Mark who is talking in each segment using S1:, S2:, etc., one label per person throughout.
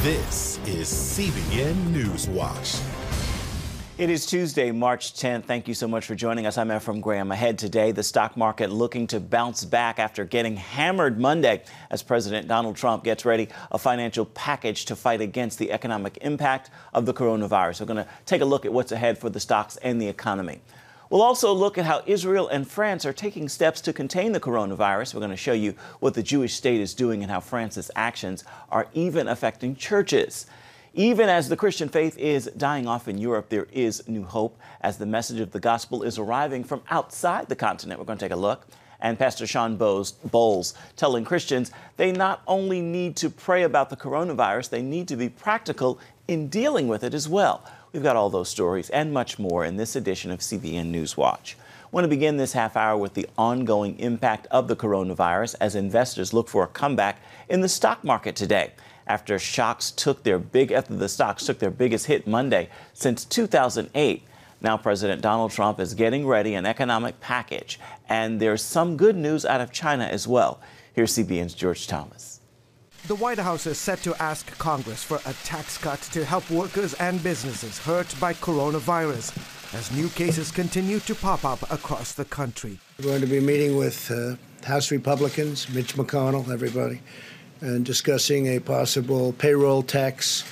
S1: This is CBN NewsWatch.
S2: It is Tuesday, March 10th. Thank you so much for joining us. I'm Ephraim Graham. Ahead today, the stock market looking to bounce back after getting hammered Monday as President Donald Trump gets ready a financial package to fight against the economic impact of the coronavirus. We're going to take a look at what's ahead for the stocks and the economy. We'll also look at how Israel and France are taking steps to contain the coronavirus. We're going to show you what the Jewish state is doing and how France's actions are even affecting churches. Even as the Christian faith is dying off in Europe, there is new hope as the message of the gospel is arriving from outside the continent. We're going to take a look. And Pastor Sean Bowles telling Christians they not only need to pray about the coronavirus, they need to be practical in dealing with it as well. We've got all those stories and much more in this edition of CBN NewsWatch. I want to begin this half hour with the ongoing impact of the coronavirus as investors look for a comeback in the stock market today. After the stocks took their biggest hit Monday since 2008. Now President Donald Trump is getting ready an economic package, and there's some good news out of China as well. Here's CBN's George Thomas.
S3: The White House is set to ask Congress for a tax cut to help workers and businesses hurt by coronavirus as new cases continue to pop up across the country.
S4: We're going to be meeting with House Republicans, Mitch McConnell, everybody, and discussing a possible payroll tax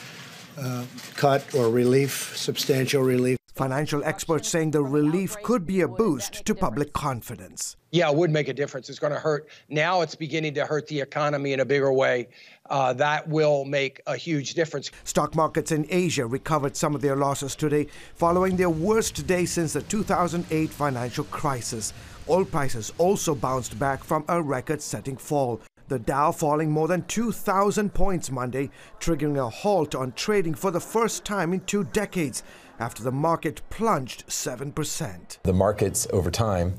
S4: cut or relief, substantial relief.
S3: Financial experts saying the relief could be a boost to public confidence.
S5: Yeah, it would make a difference. It's going to hurt. Now it's beginning to hurt the economy in a bigger way. That will make a huge difference.
S3: Stock markets in Asia recovered some of their losses today following their worst day since the 2008 financial crisis. Oil prices also bounced back from a record-setting fall. The Dow falling more than 2,000 points Monday, triggering a halt on trading for the first time in 2 decades after the market plunged 7%.
S6: The markets over time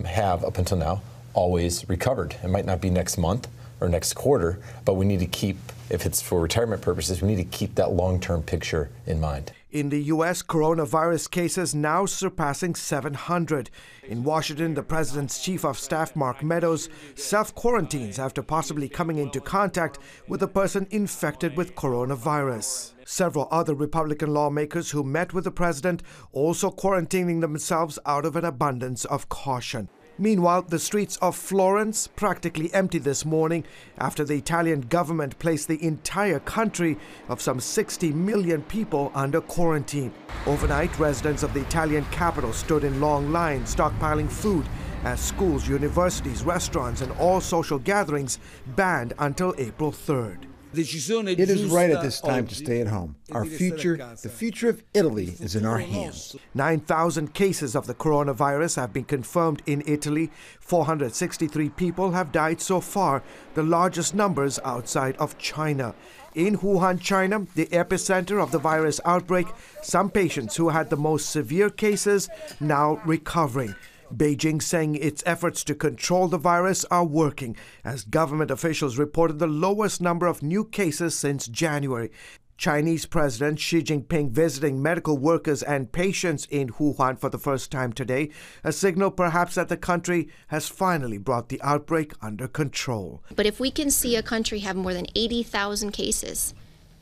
S6: have, up until now, always recovered. It might not be next month or next quarter, but we need to keep, if it's for retirement purposes, we need to keep that long-term picture in mind.
S3: In the U.S., coronavirus cases now surpassing 700. In Washington, the president's chief of staff, Mark Meadows, self-quarantines after possibly coming into contact with a person infected with coronavirus. Several other Republican lawmakers who met with the president also quarantining themselves out of an abundance of caution. Meanwhile, the streets of Florence practically empty this morning after the Italian government placed the entire country of some 60 million people under quarantine. Overnight, residents of the Italian capital stood in long lines stockpiling food as schools, universities, restaurants, and all social gatherings banned until April 3rd.
S7: It is right at this time to stay at home. Our future, the future of Italy, is in our hands.
S3: 9,000 cases of the coronavirus have been confirmed in Italy. 463 people have died so far, the largest numbers outside of China. In Wuhan, China, the epicenter of the virus outbreak, some patients who had the most severe cases now recovering. Beijing saying its efforts to control the virus are working, as government officials reported the lowest number of new cases since January. Chinese President Xi Jinping visiting medical workers and patients in Wuhan for the first time today, a signal perhaps that the country has finally brought the outbreak under control.
S8: But if we can see a country have more than 80,000 cases,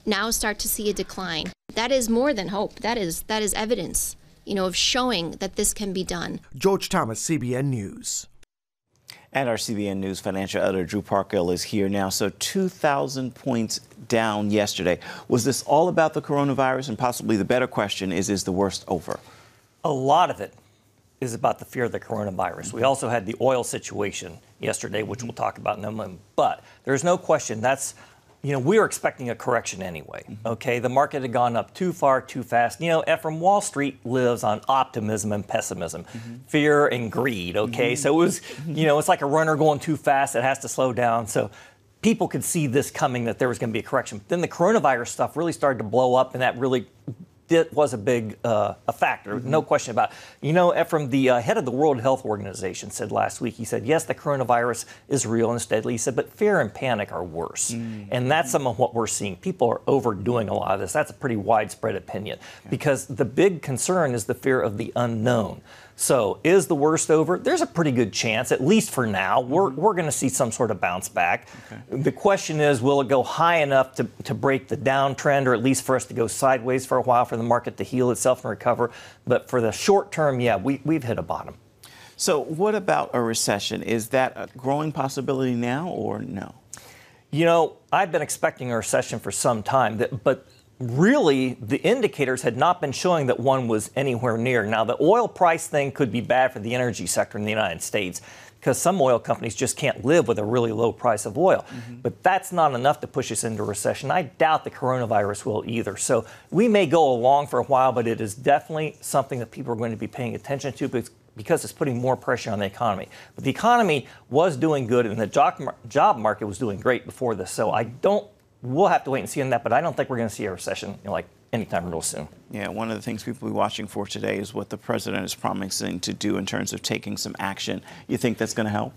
S8: now start to see a decline, that is more than hope. That is evidence, of showing that this can be done.
S3: George Thomas, CBN News.
S2: And our CBN News financial editor, Drew Parkhill, is here now. So 2,000 points down yesterday. Was this all about the coronavirus? And possibly the better question is the worst over?
S9: A lot of it is about the fear of the coronavirus. We also had the oil situation yesterday, which we'll talk about in a moment. But there's no question we were expecting a correction anyway, okay? The market had gone up too far, too fast. Ephraim, Wall Street lives on optimism and pessimism, fear and greed, okay? So it was, it's like a runner going too fast. It has to slow down. So people could see this coming, that there was going to be a correction. Then the coronavirus stuff really started to blow up, and that really was a big a factor, no question about it. Ephraim, the head of the World Health Organization said last week, he said, yes, the coronavirus is real and it's deadly. He said, but fear and panic are worse. And that's some of what we're seeing. People are overdoing a lot of this. That's a pretty widespread opinion because the big concern is the fear of the unknown. So is the worst over? There's a pretty good chance, at least for now. We're going to see some sort of bounce back. Okay. The question is, will it go high enough to break the downtrend, or at least for us to go sideways for a while for the market to heal itself and recover? But for the short term, yeah, we've hit a bottom.
S2: So what about a recession? Is that a growing possibility now or no?
S9: You know, I've been expecting a recession for some time, but really, the indicators had not been showing that one was anywhere near. Now, the oil price thing could be bad for the energy sector in the United States because some oil companies just can't live with a really low price of oil. But that's not enough to push us into recession. I doubt the coronavirus will either. So we may go along for a while, but it is definitely something that people are going to be paying attention to because it's putting more pressure on the economy. But the economy was doing good, and the job market was doing great before this. So we'll have to wait and see on that, but I don't think we're going to see a recession like anytime real soon.
S2: Yeah, one of the things people will be watching for today is what the president is promising to do in terms of taking some action. You think that's going to help?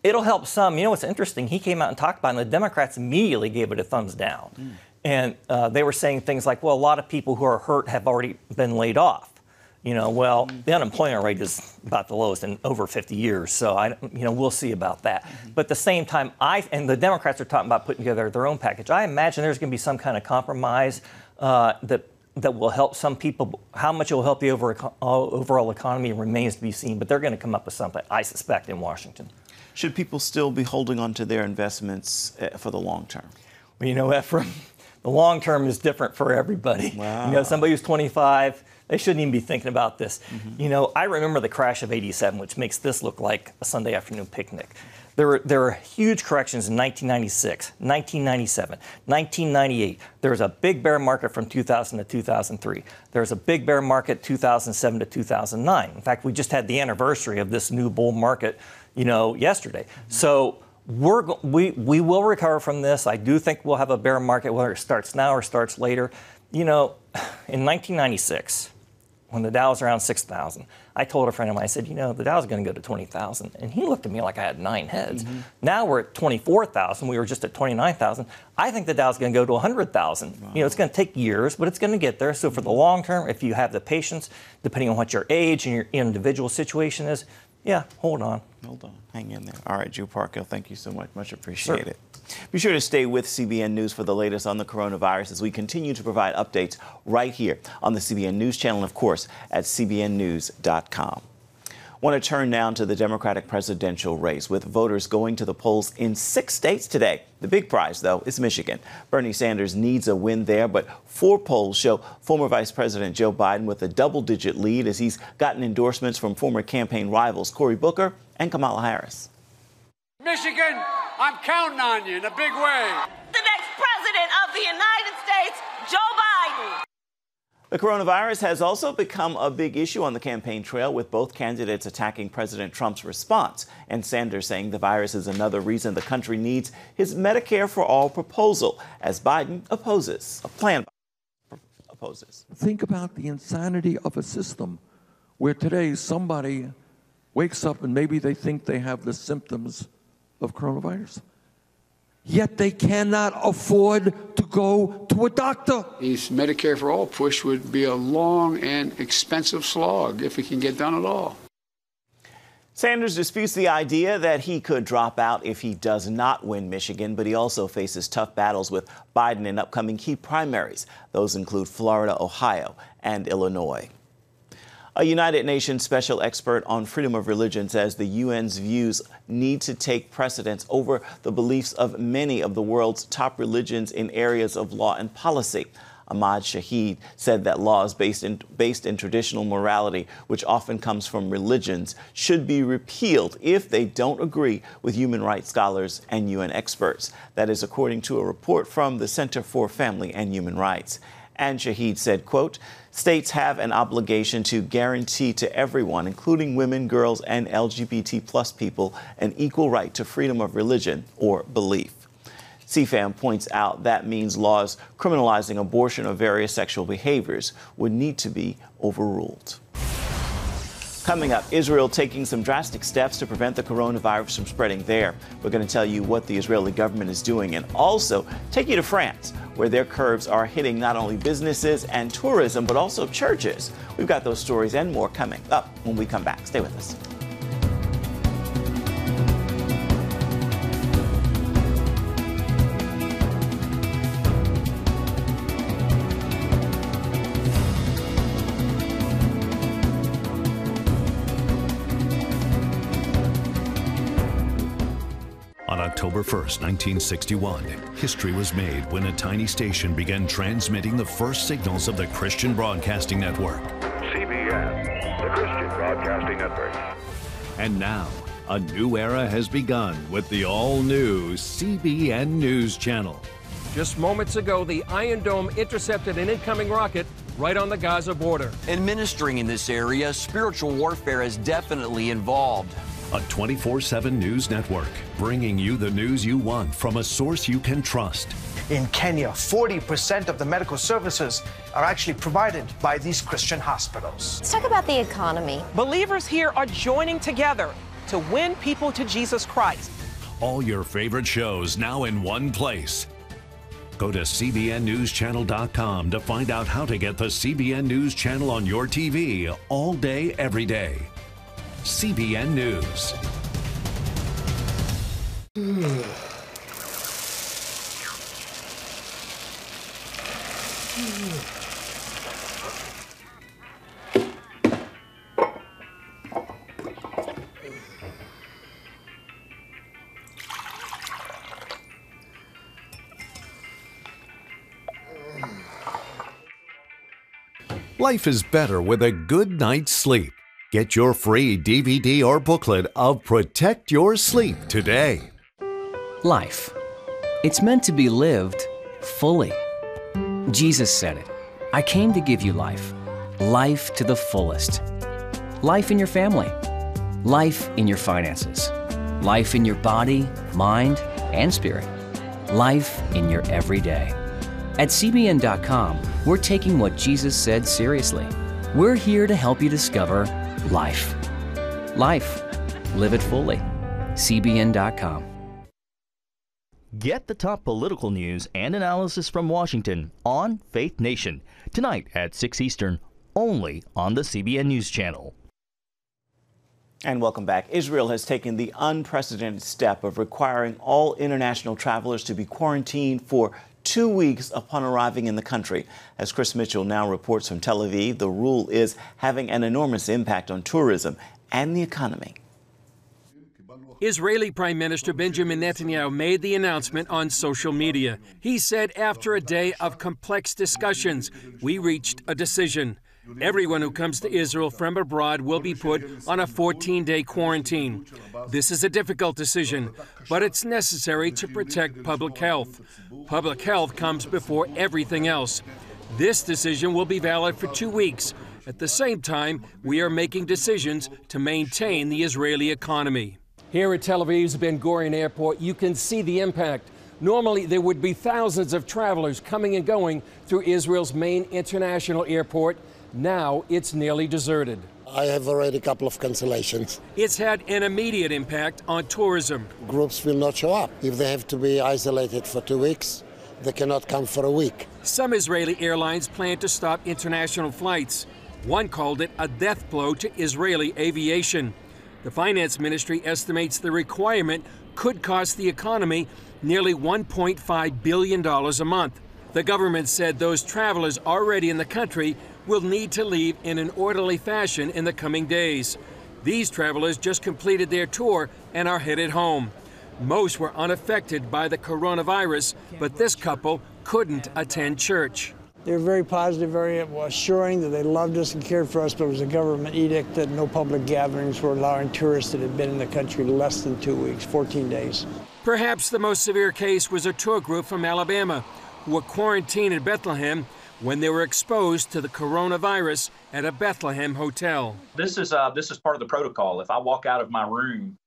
S9: It'll help some. You know what's interesting? He came out and talked about it, and the Democrats immediately gave it a thumbs down. And they were saying things like, well, a lot of people who are hurt have already been laid off. You know, well, the unemployment rate is about the lowest in over 50 years, so we'll see about that. But at the same time, and the Democrats are talking about putting together their own package. I imagine there's going to be some kind of compromise that will help some people. How much it will help the overall economy remains to be seen, but they're going to come up with something, I suspect, in Washington.
S2: Should people still be holding on to their investments for the long term?
S9: Well, you know, Ephraim, the long term is different for everybody.
S2: Wow.
S9: You know, somebody who's 25. They shouldn't even be thinking about this. You know, I remember the crash of '87, which makes this look like a Sunday afternoon picnic. There were huge corrections in 1996, 1997, 1998. There was a big bear market from 2000 to 2003. There was a big bear market 2007 to 2009. In fact, we just had the anniversary of this new bull market, yesterday. So we will recover from this. I do think we'll have a bear market, whether it starts now or starts later. You know, in 1996, when the Dow was around 6,000, I told a friend of mine, I said, the Dow's going to go to 20,000. And he looked at me like I had 9 heads. Now we're at 24,000. We were just at 29,000. I think the Dow's going to go to 100,000. Wow. It's going to take years, but it's going to get there. So for the long term, if you have the patience, depending on what your age and your individual situation is, yeah, hold on.
S2: Hold on. Hang in there. All right, Drew Parkhill, thank you so much. Much appreciated. Be sure to stay with CBN News for the latest on the coronavirus as we continue to provide updates right here on the CBN News Channel and, of course, at cbnnews.com. Want to turn now to the Democratic presidential race, with voters going to the polls in 6 states today. The big prize, though, is Michigan. Bernie Sanders needs a win there, but 4 polls show former Vice President Joe Biden with a double-digit lead as he's gotten endorsements from former campaign rivals Cory Booker and Kamala Harris.
S10: Michigan, I'm counting on you in a big way.
S11: The next president of the United States, Joe Biden.
S2: The coronavirus has also become a big issue on the campaign trail, with both candidates attacking President Trump's response, and Sanders saying the virus is another reason the country needs his Medicare for All proposal, as Biden opposes a plan.
S12: Think about the insanity of a system where today somebody wakes up and maybe they think they have the symptoms of coronavirus, yet they cannot afford to go to a doctor.
S10: His Medicare for All push would be a long and expensive slog if it can get done at all.
S2: Sanders disputes the idea that he could drop out if he does not win Michigan, but he also faces tough battles with Biden in upcoming key primaries. Those include Florida, Ohio, and Illinois. A United Nations special expert on freedom of religion says the UN's views need to take precedence over the beliefs of many of the world's top religions in areas of law and policy. Ahmad Shahid said that laws based in traditional morality, which often comes from religions, should be repealed if they don't agree with human rights scholars and UN experts. That is according to a report from the Center for Family and Human Rights. And Shahid said, quote, states have an obligation to guarantee to everyone, including women, girls, and LGBT plus people, an equal right to freedom of religion or belief. CFAM points out that means laws criminalizing abortion or various sexual behaviors would need to be overruled. Coming up, Israel taking some drastic steps to prevent the coronavirus from spreading there. We're going to tell you what the Israeli government is doing and also take you to France, where their curbs are hitting not only businesses and tourism, but also churches. We've got those stories and more coming up when we come back. Stay with us.
S13: On October 1st, 1961, history was made when a tiny station began transmitting the first signals of the Christian Broadcasting Network.
S14: CBN, the Christian Broadcasting Network.
S13: And now, a new era has begun with the all-new CBN News Channel.
S15: Just moments ago, the Iron Dome intercepted an incoming rocket right on the Gaza border.
S16: Administering in this area, spiritual warfare is definitely involved.
S13: A 24/7 news network, bringing you the news you want from a source you can trust.
S3: In Kenya, 40% of the medical services are actually provided by these Christian hospitals.
S17: Let's talk about the economy.
S18: Believers here are joining together to win people to Jesus Christ.
S13: All your favorite shows now in one place. Go to CBNNewsChannel.com to find out how to get the CBN News Channel on your TV all day, every day. CBN News. Life is better with a good night's sleep. Get your free DVD or booklet of Protect Your Sleep today.
S19: Life. It's meant to be lived fully. Jesus said it. I came to give you life. Life to the fullest. Life in your family. Life in your finances. Life in your body, mind, and spirit. Life in your everyday. At CBN.com, we're taking what Jesus said seriously. We're here to help you discover life. Life. Live it fully. CBN.com.
S20: Get the top political news and analysis from Washington on Faith Nation, tonight at 6 Eastern, only on the CBN News Channel.
S2: And welcome back. Israel has taken the unprecedented step of requiring all international travelers to be quarantined for 2 weeks upon arriving in the country. As Chris Mitchell now reports from Tel Aviv, the rule is having an enormous impact on tourism and the economy.
S15: Israeli Prime Minister Benjamin Netanyahu made the announcement on social media. He said after a day of complex discussions, we reached a decision. Everyone who comes to Israel from abroad will be put on a 14-day quarantine. This is a difficult decision, but it's necessary to protect public health. Public health comes before everything else. This decision will be valid for 2 weeks. At the same time, we are making decisions to maintain the Israeli economy. Here at Tel Aviv's Ben-Gurion Airport, you can see the impact. Normally, there would be thousands of travelers coming and going through Israel's main international airport. Now it's nearly deserted.
S21: I have already a couple of cancellations.
S15: It's had an immediate impact on tourism.
S21: Groups will not show up. If they have to be isolated for 2 weeks, they cannot come for a week.
S15: Some Israeli airlines plan to stop international flights. One called it a death blow to Israeli aviation. The finance ministry estimates the requirement could cost the economy nearly $1.5 billion a month. The government said those travelers already in the country will need to leave in an orderly fashion in the coming days. These travelers just completed their tour and are headed home. Most were unaffected by the coronavirus, but this couple couldn't attend church.
S22: They were very positive, very assuring that they loved us and cared for us, but it was a government edict that no public gatherings were allowing tourists that had been in the country less than 2 weeks, 14 days.
S15: Perhaps the most severe case was a tour group from Alabama who were quarantined in Bethlehem when they were exposed to the coronavirus at a Bethlehem hotel.
S23: This is part of the protocol. If I walk out of my room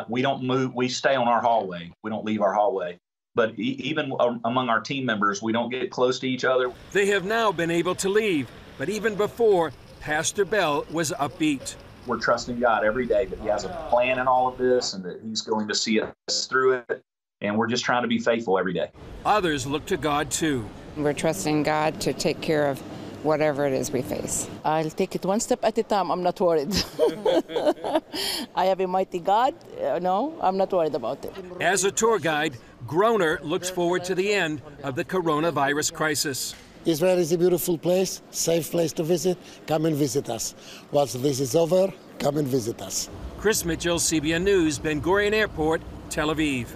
S23: we don't move, we stay on our hallway. We don't leave our hallway. But even among our team members, we don't get close to each other.
S15: They have now been able to leave, but even before, Pastor Bell was upbeat.
S23: We're trusting God every day that He has a plan in all of this and that He's going to see us through it. and we're just trying to be faithful every day.
S15: Others look to God too.
S1: We're trusting God to take care of whatever it is we face.
S4: I'll take it one step at a time. I'm not worried. I have a mighty God. No, I'm not worried about it.
S15: As a tour guide, Groner looks forward to the end of the coronavirus crisis.
S21: Israel is a beautiful place, safe place to visit. Come and visit us. Once this is over, come and visit us.
S15: Chris Mitchell, CBN News, Ben-Gurion Airport, Tel Aviv.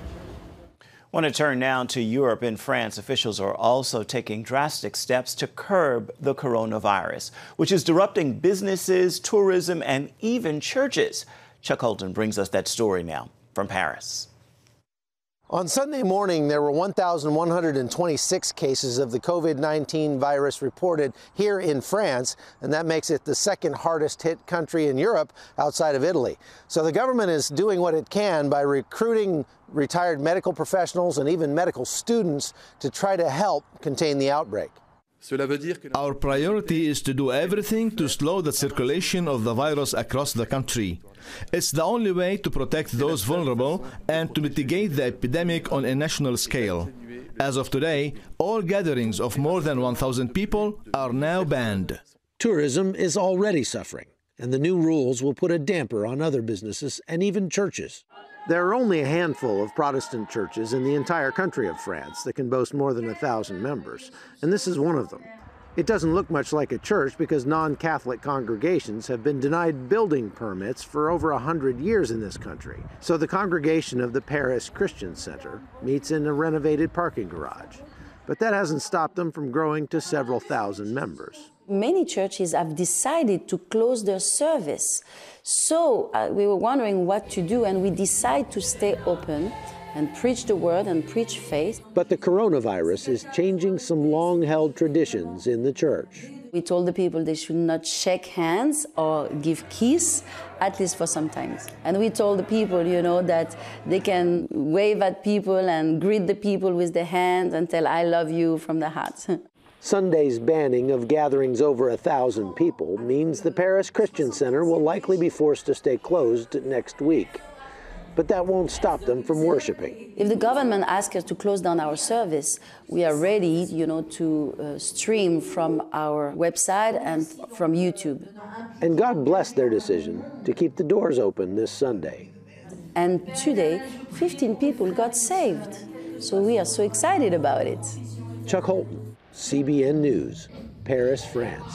S2: I want to turn now to Europe. In France, officials are also taking drastic steps to curb the coronavirus, which is disrupting businesses, tourism, and even churches. Chuck Holton brings us that story now from Paris.
S17: On Sunday morning, there were 1,126 cases of the COVID-19 virus reported here in France, and that makes it the second hardest hit country in Europe outside of Italy. So the government is doing what it can by recruiting retired medical professionals and even medical students to try to help contain the outbreak.
S24: Our priority is to do everything to slow the circulation of the virus across the country. It's the only way to protect those vulnerable and to mitigate the epidemic on a national scale. As of today, all gatherings of more than 1,000 people are now banned.
S17: Tourism is already suffering, and the new rules will put a damper on other businesses and even churches. There are only a handful of Protestant churches in the entire country of France that can boast more than 1,000 members, and this is one of them. It doesn't look much like a church because non-Catholic congregations have been denied building permits for over 100 years in this country. So the congregation of the Paris Christian Center meets in a renovated parking garage. But that hasn't stopped them from growing to several thousand members.
S25: Many churches have decided to close their service. So we were wondering what to do, and we decided to stay open and preach the word and preach faith.
S17: But the coronavirus is changing some long-held traditions in the church.
S25: We told the people they should not shake hands or give kiss, at least for some time. And we told the people, that they can wave at people and greet the people with their hands and tell, "I love you" from the heart.
S17: Sunday's banning of gatherings over 1,000 people means the Paris Christian Center will likely be forced to stay closed next week. But that won't stop them from worshiping.
S25: If the government asks us to close down our service, we are ready, to stream from our website and from YouTube.
S17: And God bless their decision to keep the doors open this Sunday.
S25: And today, 15 people got saved. So we are so excited about it.
S17: Chuck Holton, CBN News, Paris, France.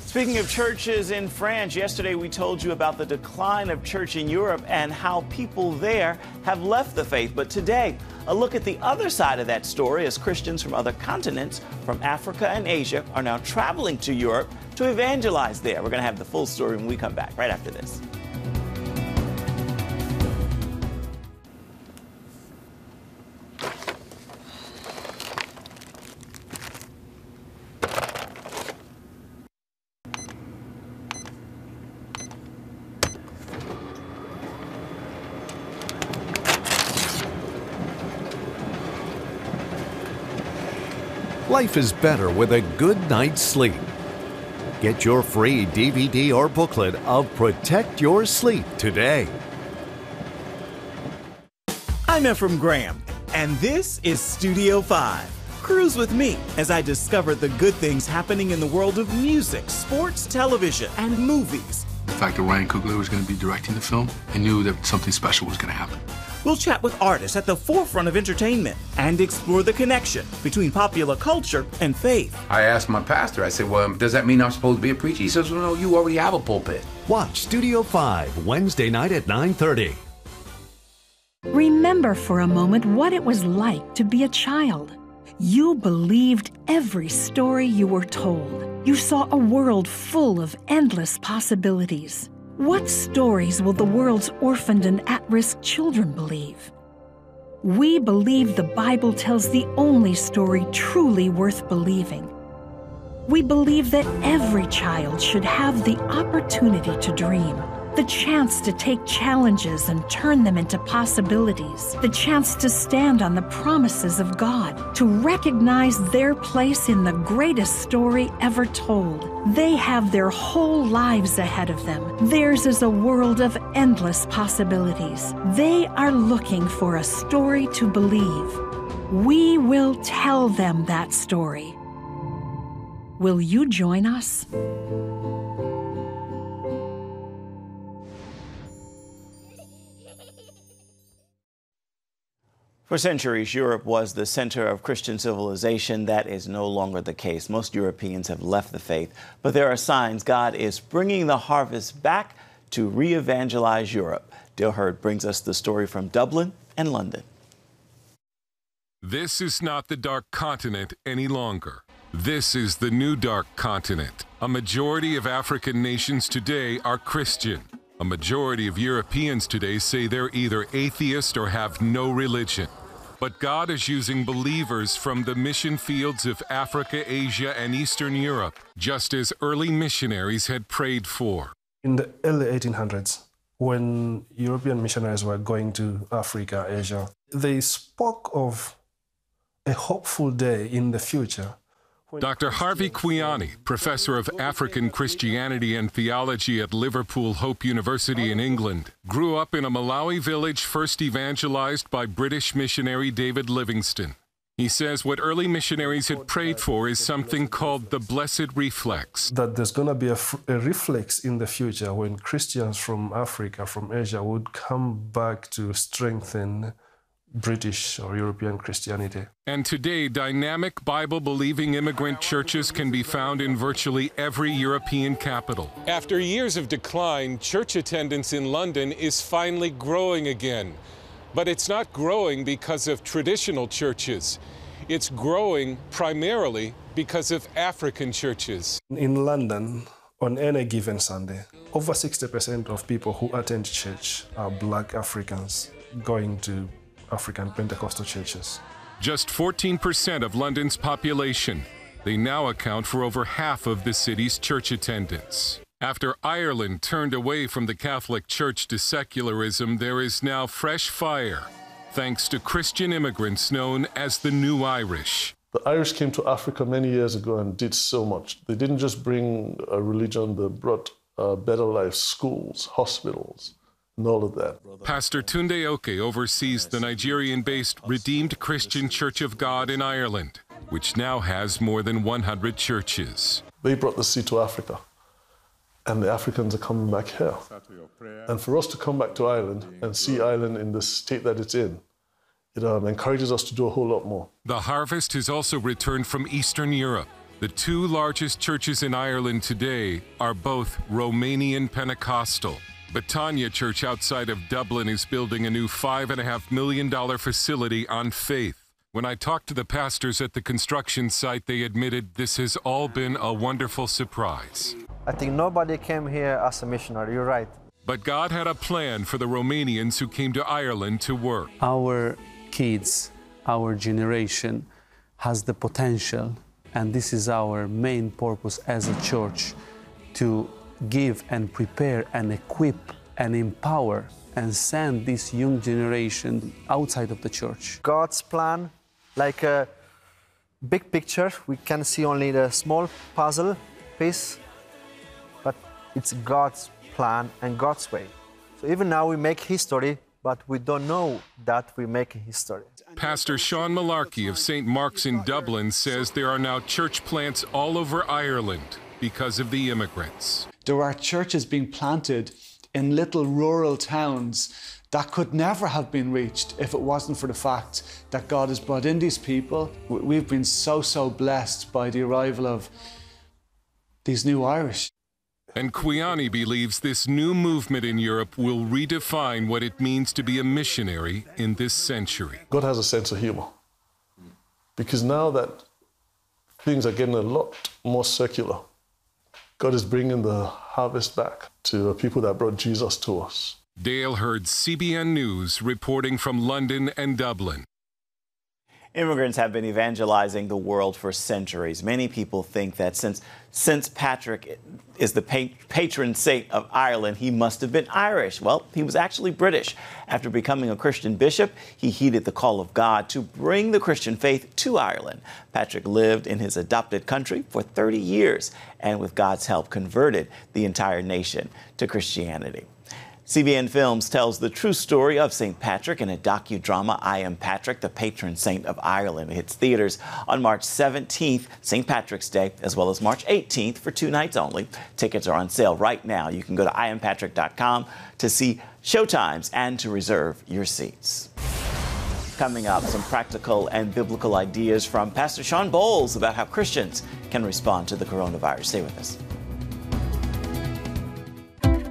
S2: Speaking of churches in France, yesterday we told you about the decline of church in Europe and how people there have left the faith. But today, a look at the other side of that story as Christians from other continents, from Africa and Asia, are now traveling to Europe to evangelize there. We're going to have the full story when we come back right after this.
S13: Life is better with a good night's sleep. Get your free DVD or booklet of Protect Your Sleep today.
S26: I'm Ephraim Graham, and this is Studio 5. Cruise with me as I discover the good things happening in the world of music, sports, television, and movies.
S27: The fact that Ryan Coogler was going to be directing the film, I knew that something special was going to happen.
S26: We'll chat with artists at the forefront of entertainment and explore the connection between popular culture and faith.
S28: I asked my pastor, I said, well, does that mean I'm supposed to be a preacher? He says, well, no, you already have a pulpit.
S13: Watch Studio 5 Wednesday night at 9:30.
S29: Remember for a moment what it was like to be a child. You believed every story you were told. You saw a world full of endless possibilities. What stories will the world's orphaned and at-risk children believe? We believe the Bible tells the only story truly worth believing. We believe that every child should have the opportunity to dream. The chance to take challenges and turn them into possibilities. The chance to stand on the promises of God, to recognize their place in the greatest story ever told. They have their whole lives ahead of them. Theirs is a world of endless possibilities. They are looking for a story to believe. We will tell them that story. Will you join us?
S2: For centuries, Europe was the center of Christian civilization. That is no longer the case. Most Europeans have left the faith, but there are signs God is bringing the harvest back to re-evangelize Europe. Dale Hurd brings us the story from Dublin and London.
S5: This is not the dark continent any longer. This is the new dark continent. A majority of African nations today are Christian. A majority of Europeans today say they're either atheist or have no religion. But God is using believers from the mission fields of Africa, Asia, and Eastern Europe, just as early missionaries had prayed for.
S6: In the early 1800s, when European missionaries were going to Africa, Asia, they spoke of a hopeful day in the future.
S5: Dr. Harvey Kwiani, professor of African Christianity and theology at Liverpool Hope University in England, grew up in a Malawi village first evangelized by British missionary David Livingstone. He says what early missionaries had prayed for is something called the blessed reflex.
S6: That there's going to be a reflex in the future when Christians from Africa, from Asia, would come back to strengthen British or European Christianity.
S5: And today, dynamic Bible-believing immigrant churches can be found in virtually every European capital. After years of decline, church attendance in London is finally growing again. But it's not growing because of traditional churches. It's growing primarily because of African churches.
S6: In London, on any given Sunday, over 60% of people who attend church are Black Africans going to African Pentecostal churches.
S5: Just 14% of London's population. They now account for over half of the city's church attendance. After Ireland turned away from the Catholic Church to secularism, there is now fresh fire, thanks to Christian immigrants known as the New Irish.
S6: The Irish came to Africa many years ago and did so much. They didn't just bring a religion, they brought better life, schools, hospitals, and all of that.
S5: Pastor Tunde Oke oversees the Nigerian-based Redeemed Christian Church of God in Ireland, which now has more than 100 churches.
S6: They brought the seed to Africa, and the Africans are coming back here. And for us to come back to Ireland and see Ireland in the state that it's in, it encourages us to do a whole lot more.
S5: The harvest has also returned from Eastern Europe. The two largest churches in Ireland today are both Romanian Pentecostal. Betania Church outside of Dublin is building a new $5.5 million facility on faith. When I talked to the pastors at the construction site, they admitted this has all been a wonderful surprise.
S7: I think nobody came here as a missionary, you're right.
S5: But God had a plan for the Romanians who came to Ireland to work.
S8: Our kids, our generation has the potential, and this is our main purpose as a church, to give and prepare and equip and empower and send this young generation outside of the church.
S7: God's plan, like a big picture, we can see only the small puzzle piece, but it's God's plan and God's way. So even now we make history, but we don't know that we're making history.
S5: Pastor Sean Malarkey of St. Mark's in Dublin says there are now church plants all over Ireland because of the immigrants.
S9: There are churches being planted in little rural towns that could never have been reached if it wasn't for the fact that God has brought in these people. We've been so blessed by the arrival of these new Irish.
S5: And Kwiani believes this new movement in Europe will redefine what it means to be a missionary in this century.
S6: God has a sense of humor, because now that things are getting a lot more secular, God is bringing the harvest back to the people that brought Jesus to us.
S5: Dale Hurd, CBN News, reporting from London and Dublin.
S2: Immigrants have been evangelizing the world for centuries. Many people think that since Patrick is the patron saint of Ireland, he must have been Irish. Well, he was actually British. After becoming a Christian bishop, he heeded the call of God to bring the Christian faith to Ireland. Patrick lived in his adopted country for 30 years and with God's help converted the entire nation to Christianity. CBN Films tells the true story of St. Patrick in a docudrama, I Am Patrick, the Patron Saint of Ireland. It hits theaters on March 17th, St. Patrick's Day, as well as March 18th for 2 nights only. Tickets are on sale right now. You can go to iampatrick.com to see showtimes and to reserve your seats. Coming up, some practical and biblical ideas from Pastor Sean Bowles about how Christians can respond to the coronavirus. Stay with us.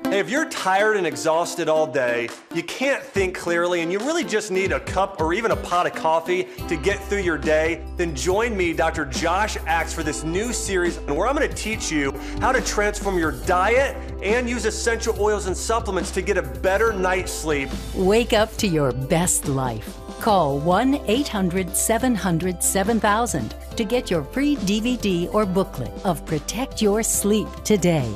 S3: Hey, if you're tired and exhausted all day, you can't think clearly, and you really just need a cup or even a pot of coffee to get through your day, then join me, Dr. Josh Axe, for this new series where I'm going to teach you how to transform your diet and use essential oils and supplements to get a better night's sleep.
S10: Wake up to your best life. Call 1-800-700-7000 to get your free DVD or booklet of Protect Your Sleep today.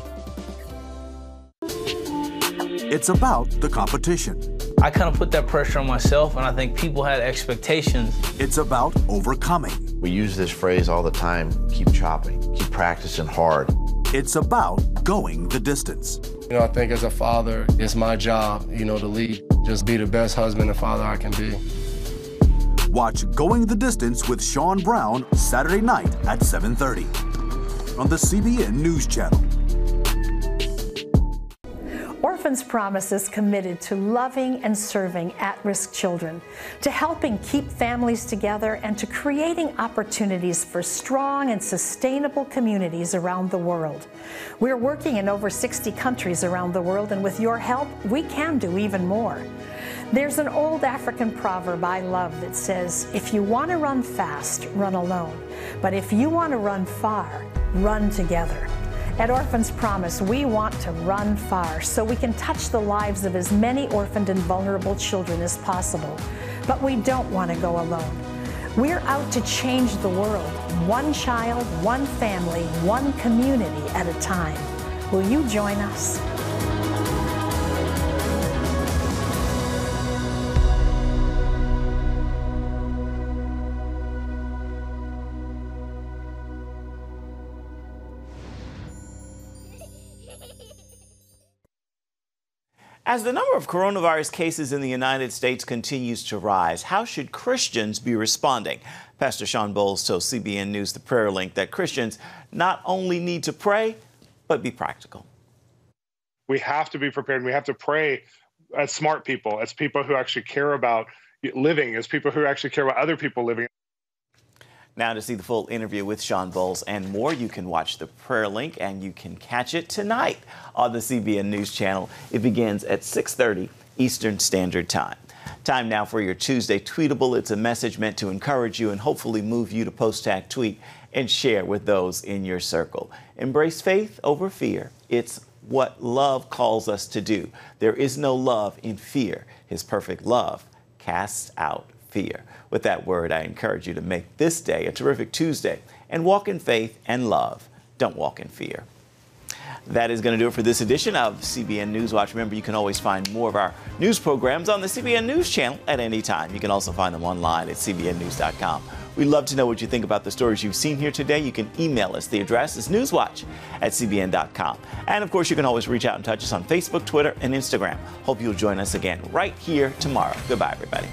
S11: It's about the competition.
S12: I kind of put that pressure on myself, and I think people had expectations.
S11: It's about overcoming.
S14: We use this phrase all the time, keep chopping, keep practicing hard.
S11: It's about going the distance.
S16: You know, I think as a father, it's my job, to lead. Just be the best husband and father I can be.
S11: Watch Going the Distance with Sean Brown Saturday night at 7:30 on the CBN News Channel.
S29: Orphans Promise is committed to loving and serving at-risk children, to helping keep families together, and to creating opportunities for strong and sustainable communities around the world. We're working in over 60 countries around the world, and with your help, we can do even more. There's an old African proverb I love that says, if you want to run fast, run alone. But if you want to run far, run together. At Orphans Promise, we want to run far so we can touch the lives of as many orphaned and vulnerable children as possible. But we don't want to go alone. We're out to change the world, one child, one family, one community at a time. Will you join us?
S2: As the number of coronavirus cases in the United States continues to rise, how should Christians be responding? Pastor Sean Bowles told CBN News The Prayer Link that Christians not only need to pray, but be practical.
S18: We have to be prepared. We have to pray as smart people, as people who actually care about living, as people who actually care about other people living.
S2: Now, to see the full interview with Sean Bowles and more, you can watch The Prayer Link, and you can catch it tonight on the CBN News Channel. It begins at 6:30 Eastern Standard Time. Time now for your Tuesday Tweetable. It's a message meant to encourage you and hopefully move you to post # tweet and share with those in your circle. Embrace faith over fear. It's what love calls us to do. There is no love in fear. His perfect love casts out fear. With that word, I encourage you to make this day a terrific Tuesday and walk in faith and love. Don't walk in fear. That is going to do it for this edition of CBN Newswatch. Remember, you can always find more of our news programs on the CBN News Channel at any time. You can also find them online at cbnnews.com. We'd love to know what you think about the stories you've seen here today. You can email us. The address is newswatch@cbn.com. And, of course, you can always reach out and touch us on Facebook, Twitter, and Instagram. Hope you'll join us again right here tomorrow. Goodbye, everybody.